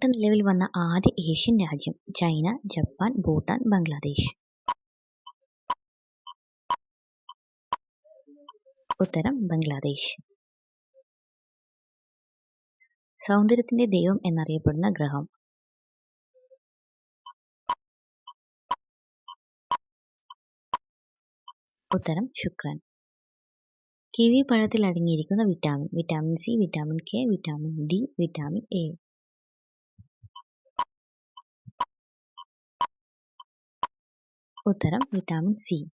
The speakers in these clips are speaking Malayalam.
നിലവിൽ വന്ന ആദ്യ ഏഷ്യൻ രാജ്യം? China, Japan, Bhutan, Bangladesh. ഉത്തരം ബംഗ്ലാദേശ്. സൗന്ദര്യത്തിന്റെ ദൈവം എന്നറിയപ്പെടുന്ന ഗ്രഹം? ഉത്തരം ശുക്രൻ. കിവി പഴത്തിൽ അടങ്ങിയിരിക്കുന്ന vitamin? Vitamin C, vitamin K, vitamin D, vitamin A. ഉത്തരം വിറ്റാമിൻ സി.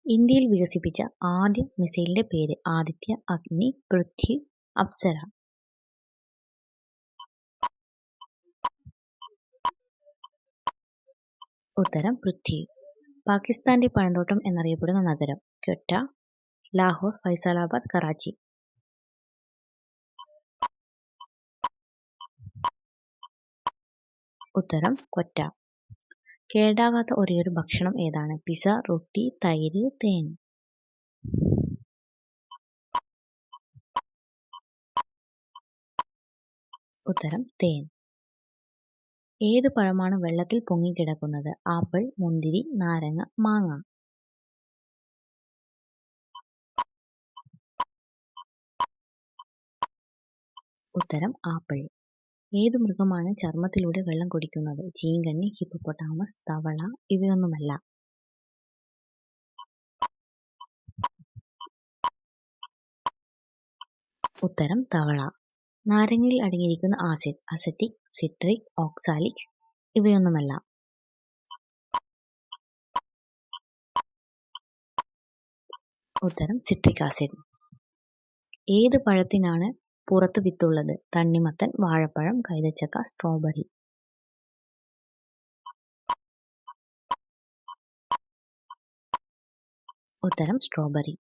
ഇന്ത്യയിൽ വികസിപ്പിച്ച ആദ്യ മിസൈലിന്റെ പേര്? ആദിത്യ, അഗ്നി, പൃഥ്വി, അപ്സര. ഉത്തരം പൃഥ്വി. പാകിസ്ഥാന്റെ പഴന്തോട്ടം എന്നറിയപ്പെടുന്ന നഗരം? ക്വറ്റ, ലാഹോർ, ഫൈസലാബാദ്, കറാച്ചി. ഉത്തരം ക്വറ്റ. കേടാകാത്ത ഒരേയൊരു ഭക്ഷണം ഏതാണ്? പിസ, റൊട്ടി, തൈര്, തേൻ. ഉത്തരം തേൻ. ഏത് പഴമാണ് വെള്ളത്തിൽ പൊങ്ങിക്കിടക്കുന്നത്? ആപ്പിൾ, മുന്തിരി, നാരങ്ങ, മാങ്ങ. ഉത്തരം ആപ്പിൾ. ഏത് മൃഗമാണ് ചർമ്മത്തിലൂടെ വെള്ളം കുടിക്കുന്നത്? ചീങ്കണ്ണി, ഹിപ്പോപ്പൊട്ടാമസ്, തവള. ഇവയൊന്നുമല്ല. ഉത്തരം തവള. നാരങ്ങയിൽ അടങ്ങിയിരിക്കുന്ന ആസിഡ്? Acetic, citric, oxalic. ഇവയൊന്നുമല്ല. ഉത്തരം സിട്രിക് ആസിഡ്. ഏത് പഴത്തിനാണ് പുറത്ത് വിത്തുള്ളത്? തണ്ണിമത്തൻ, വാഴപ്പഴം, കൈതച്ചക്ക, സ്ട്രോബെറി. ഉത്തരം സ്ട്രോബെറി.